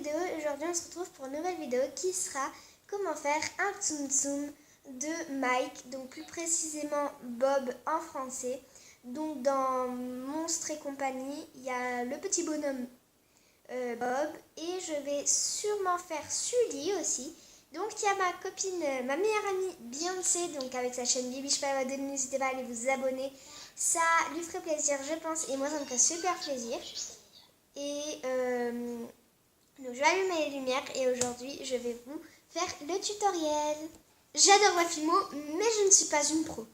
vidéo. Aujourd'hui on se retrouve pour une nouvelle vidéo qui sera comment faire un Tsum Tsum de Mike, donc plus précisément Bob en français. Donc dans Monstres et compagnie, il y a le petit bonhomme Bob et je vais sûrement faire Sully aussi. Donc il y a ma copine, ma meilleure amie Beyoncé, donc avec sa chaîne Bibiche Pavade, n'hésitez pas à aller vous abonner. Ça lui ferait plaisir je pense et moi ça me ferait super plaisir. Et donc je vais allumer les lumières et aujourd'hui je vais vous faire le tutoriel. J'adore Wafimo mais je ne suis pas une pro.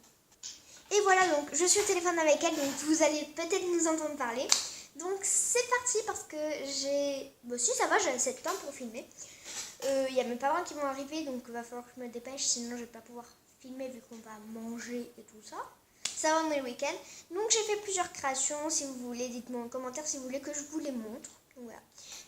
Et voilà, donc je suis au téléphone avec elle, donc vous allez peut-être nous entendre parler. Donc c'est parti parce que j'ai... Bon si ça va, j'ai assez de temps pour filmer. Il y a mes parents qui vont arriver, donc il va falloir que je me dépêche, sinon je vais pas pouvoir filmer vu qu'on va manger et tout ça. Ça va, on est le week-end. Donc j'ai fait plusieurs créations, si vous voulez, dites-moi en commentaire si vous voulez que je vous les montre. Donc voilà.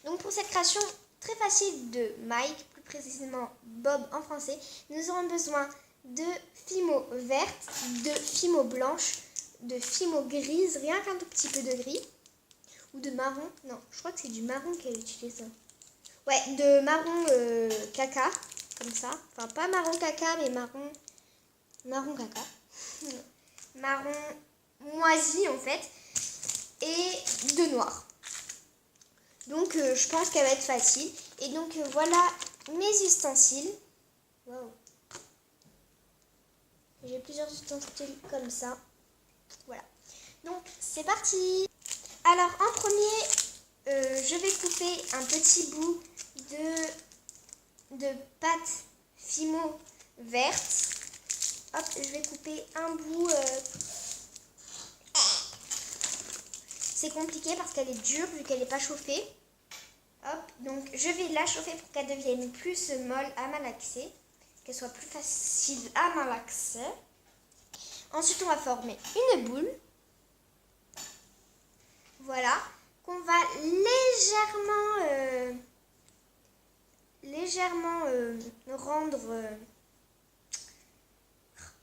Donc pour cette création très facile de Mike, plus précisément Bob en français, nous aurons besoin de fimo verte, de fimo blanche, de fimo grise, rien qu'un tout petit peu de gris. Ou de marron, non, je crois que c'est du marron qu'elle utilise. Ouais, de marron caca, comme ça. Enfin, pas marron caca, mais marron caca. Marron moisi, en fait. Et de noir. Donc, je pense qu'elle va être facile. Et donc, voilà mes ustensiles. Wow. J'ai plusieurs ustensiles comme ça. Voilà. Donc, c'est parti. Alors, en premier, je vais couper un petit bout de pâte fimo verte. Hop, je vais couper un bout. C'est compliqué parce qu'elle est dure vu qu'elle n'est pas chauffée. Hop, donc je vais la chauffer pour qu'elle devienne plus molle à malaxer. Qu'elle soit plus facile à malaxer. Ensuite, on va former une boule. Voilà, qu'on va légèrement rendre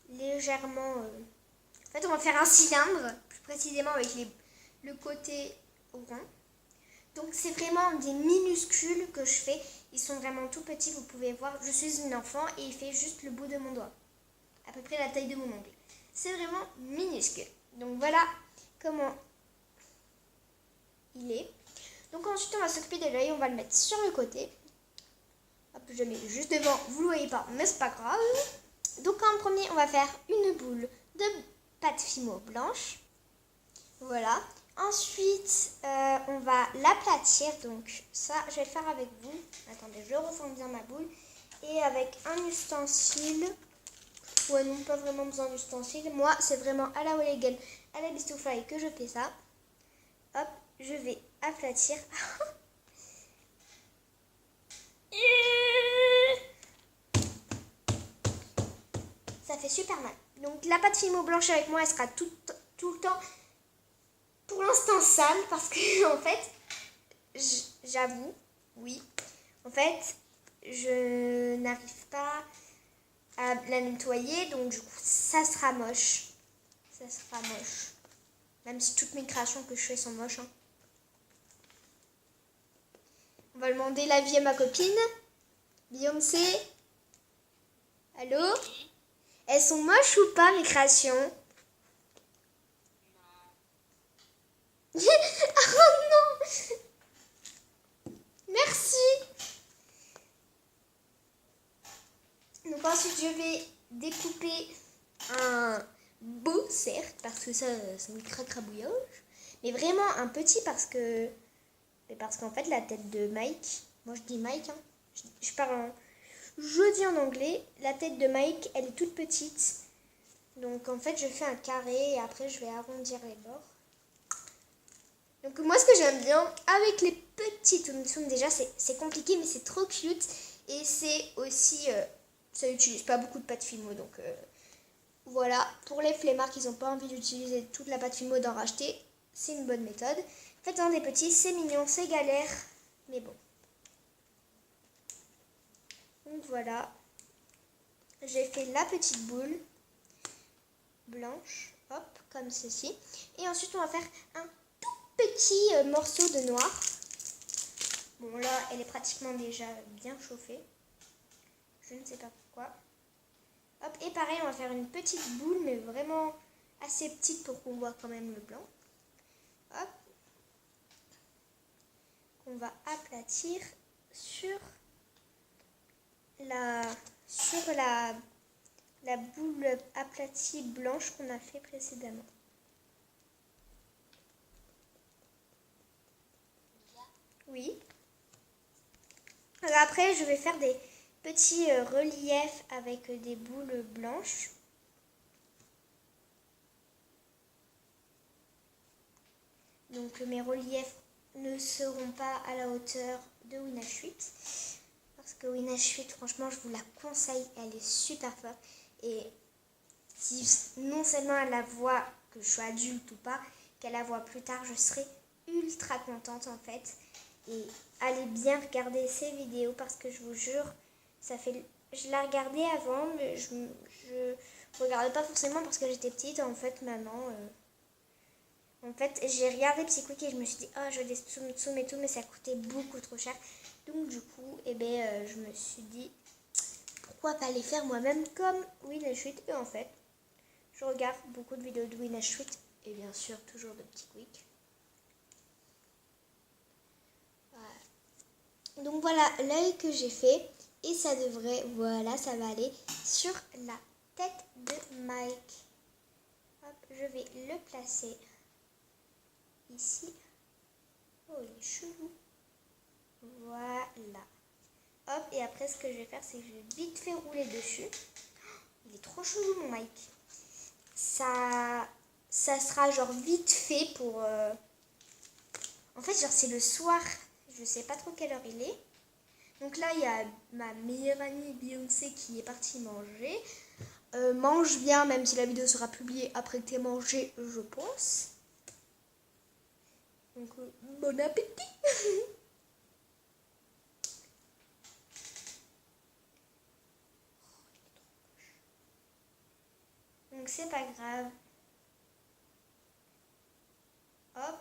en fait on va faire un cylindre, plus précisément avec le côté rond. Donc c'est vraiment des minuscules que je fais, ils sont vraiment tout petits, vous pouvez voir, je suis une enfant et il fait juste le bout de mon doigt, à peu près la taille de mon ongle. C'est vraiment minuscule. Donc voilà comment il est. Donc ensuite on va s'occuper de l'œil, on va le mettre sur le côté. Hop, je le mets juste devant, vous le voyez pas, mais c'est pas grave. Donc en premier on va faire une boule de pâte fimo blanche. Voilà. Ensuite on va l'aplatir, donc ça je vais le faire avec vous. Attendez, je reforme bien ma boule. Et avec un ustensile. Ouais, non, pas vraiment besoin d'ustensile. Moi c'est vraiment à la Walligan, à la Bistoufly que je fais ça. Hop, je vais aplatir. Ça fait super mal. Donc la pâte fimo blanche avec moi, elle sera tout le temps, pour l'instant, sale. Parce que en fait, j'avoue, oui, en fait, je n'arrive pas à la nettoyer. Donc du coup, ça sera moche. Ça sera moche. Même si toutes mes créations que je fais sont moches. Hein. On va demander l'avis à ma copine. Beyoncé. Allô? Elles sont moches ou pas mes créations? Non. Oh non! Merci! Donc ensuite je vais découper un bout, certes, parce que ça me cracrabouillage. Mais vraiment un petit parce qu'en fait la tête de Mike, moi je dis Mike, hein, je dis en anglais, la tête de Mike elle est toute petite. Donc en fait je fais un carré et après je vais arrondir les bords. Donc moi ce que j'aime bien avec les petits Tsum Tsum, déjà c'est compliqué mais c'est trop cute. Et c'est aussi, ça n'utilise pas beaucoup de pâte fimo donc voilà. Pour les flemmards qui n'ont pas envie d'utiliser toute la pâte fimo d'en racheter, c'est une bonne méthode. Faites-en des petits, c'est mignon, c'est galère, mais bon. Donc voilà, j'ai fait la petite boule blanche, hop, comme ceci. Et ensuite on va faire un tout petit morceau de noir. Bon là, elle est pratiquement déjà bien chauffée. Je ne sais pas pourquoi. Hop, et pareil, on va faire une petite boule, mais vraiment assez petite pour qu'on voit quand même le blanc. Hop. On va aplatir sur la boule aplatie blanche qu'on a fait précédemment. Oui. Alors après, je vais faire des petits reliefs avec des boules blanches. Donc mes reliefs ne seront pas à la hauteur de Winnash 8. Parce que Winnash 8, franchement, je vous la conseille. Elle est super forte. Et si non seulement elle la voit que je suis adulte ou pas, qu'elle la voit plus tard, je serai ultra contente en fait. Et allez bien regarder ces vidéos parce que je vous jure, je la regardais avant, mais je regardais pas forcément parce que j'étais petite. En fait, maintenant, j'ai regardé Psyquick et je me suis dit, oh, je veux des Tsum Tsum et tout, mais ça coûtait beaucoup trop cher. Donc du coup, je me suis dit, pourquoi pas les faire moi-même comme Winnash 8. Et en fait, je regarde beaucoup de vidéos de Winnash 8 et bien sûr toujours de Psyquick. Donc voilà l'œil que j'ai fait et ça devrait, voilà, ça va aller sur la tête de Mike. Hop, je vais le placer ici. Oh, il est chelou. Voilà. Hop, et après ce que je vais faire, c'est que je vais vite fait rouler dessus. Il est trop chelou mon Mike. Ça sera genre vite fait pour... En fait, genre c'est le soir. Je sais pas trop quelle heure il est. Donc là, il y a ma meilleure amie Beyoncé qui est partie manger. Mange bien, même si la vidéo sera publiée après que tu aies mangé, je pense. Donc, bon appétit. Donc c'est pas grave. Hop.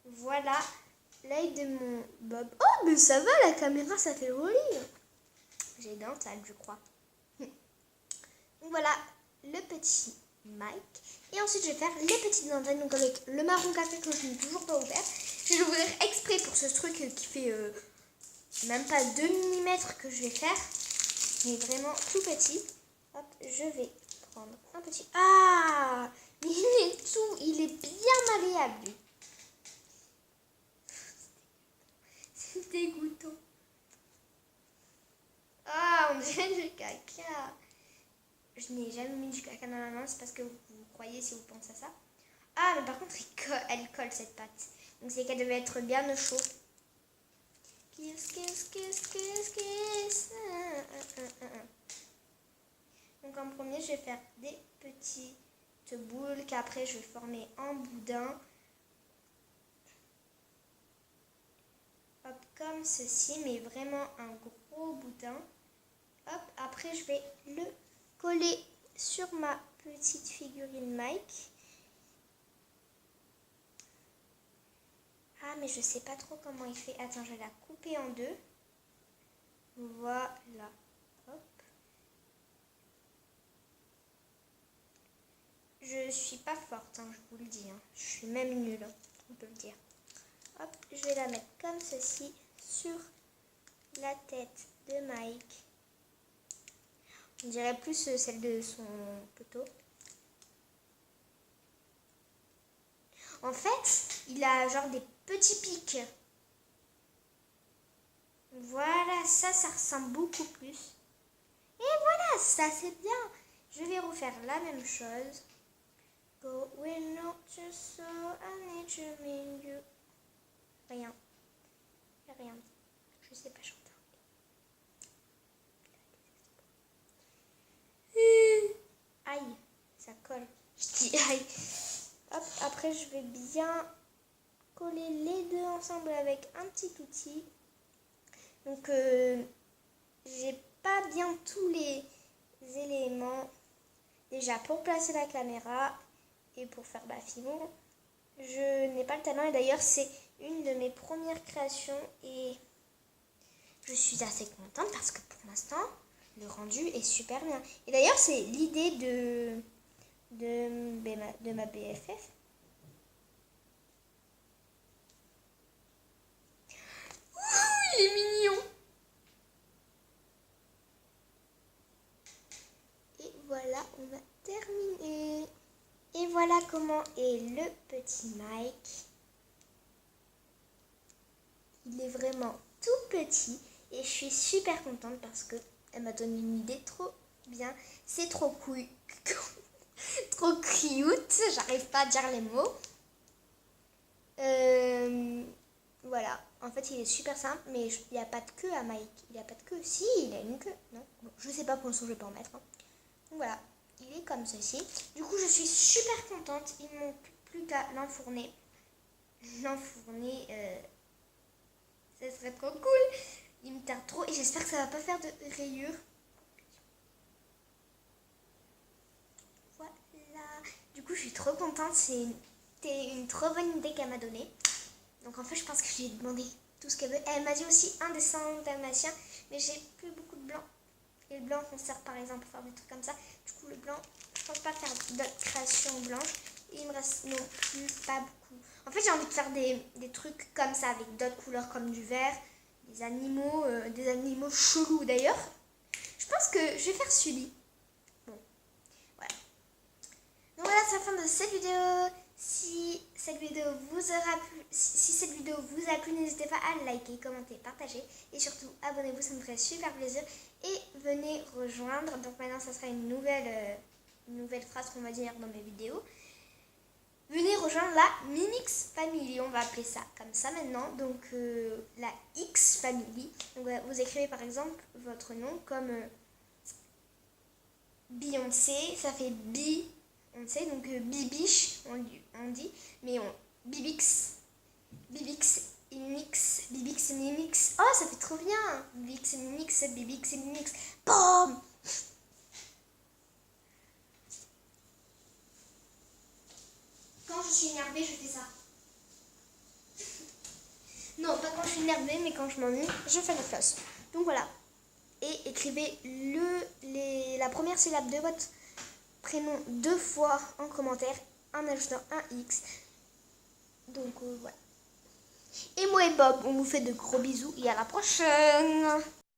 Voilà l'œil de mon Bob. Oh, mais ça va, la caméra, ça fait joli. J'ai dentale, je crois. Donc voilà le petit Mike. Et ensuite, je vais faire les petites dentelles. Donc avec le marron café que je n'ai toujours pas ouvert. Je vais l'ouvrir exprès pour ce truc qui fait même pas 2 mm que je vais faire. Mais vraiment tout petit. Hop, je vais prendre un petit... Ah, il est bien malléable. C'est dégoûtant. Ah, on dirait du caca. Je n'ai jamais mis du caca dans la main, c'est parce que vous croyez si vous pensez à ça. Ah, mais par contre, elle colle cette pâte. Donc c'est qu'elle devait être bien au chaud. Kiss, kiss, kiss, kiss, kiss. Donc en premier, je vais faire des petites boules qu'après je vais former en boudin. Hop, comme ceci, mais vraiment un gros boudin. Hop, après je vais le coller sur ma petite figurine Mike. Ah, mais je sais pas trop comment il fait. Attends, je vais la couper en deux. Voilà. Hop. Je suis pas forte, hein, je vous le dis. Hein. Je suis même nulle, on peut le dire. Hop, je vais la mettre comme ceci sur la tête de Mike. On dirait plus celle de son poteau. En fait, il a genre des petits pics. Voilà, ça ressemble beaucoup plus. Et voilà, ça c'est bien. Je vais refaire la même chose. Go will not just so I need to mean you. Rien. Rien. Je sais pas chanter. Aïe, ça colle. Je dis aïe. Hop, après je vais bien coller les deux ensemble avec un petit outil. Donc j'ai pas bien tous les éléments. Déjà pour placer la caméra et pour faire ma figure, je n'ai pas le talent. Et d'ailleurs c'est une de mes premières créations et je suis assez contente parce que pour l'instant, le rendu est super bien. Et d'ailleurs, c'est l'idée de ma BFF. Ouh, il est mignon! Et voilà, on a terminé. Et voilà comment est le petit Mike. Il est vraiment tout petit et je suis super contente parce que elle m'a donné une idée trop bien. C'est trop cool, trop cute. J'arrive pas à dire les mots. Voilà. En fait, il est super simple, mais il n'y a pas de queue à Mike. Il n'y a pas de queue. Si, il a une queue. Non, bon, je sais pas pour l'instant, je vais pas en mettre. Hein. Donc voilà, il est comme ceci. Du coup, je suis super contente. Il ne manque plus qu'à l'enfourner. L'enfourner, ça serait trop cool. Il me tarde trop et j'espère que ça va pas faire de rayures. Voilà. Du coup, je suis trop contente. C'était une trop bonne idée qu'elle m'a donnée. Donc en fait, je pense que j'ai demandé tout ce qu'elle veut. Elle m'a dit aussi un dessin dalmatien, mais j'ai plus beaucoup de blanc. Et le blanc qu'on sert par exemple pour faire des trucs comme ça. Du coup, le blanc, je pense pas faire d'autres créations blanches. Et il me reste non plus pas beaucoup. En fait, j'ai envie de faire des trucs comme ça avec d'autres couleurs comme du vert, des animaux chelous d'ailleurs. Je pense que je vais faire celui. Bon, voilà. Donc voilà, c'est la fin de cette vidéo. Si cette vidéo vous a plu, n'hésitez pas à liker, commenter, partager et surtout abonnez-vous, ça me ferait super plaisir. Et venez rejoindre, donc maintenant ça sera une nouvelle phrase qu'on va dire dans mes vidéos. Venez rejoindre la Minix Family, on va appeler ça comme ça maintenant, donc la X Family. Donc vous écrivez par exemple votre nom comme Beyoncé, ça fait Bi. On sait, donc Bibiche, on dit, mais Bibix, Mimix, Bibix, Mimix. Oh, ça fait trop bien! Bibix, Mimix, Bibix, Mimix. Boum! Quand je suis énervée, je fais ça. Non, pas quand je suis énervée, mais quand je m'ennuie, je fais le floss. Donc voilà. Et écrivez la première syllabe de votre prénom 2 fois en commentaire en ajoutant un X. Donc voilà. Et moi et Bob, on vous fait de gros bisous et à la prochaine!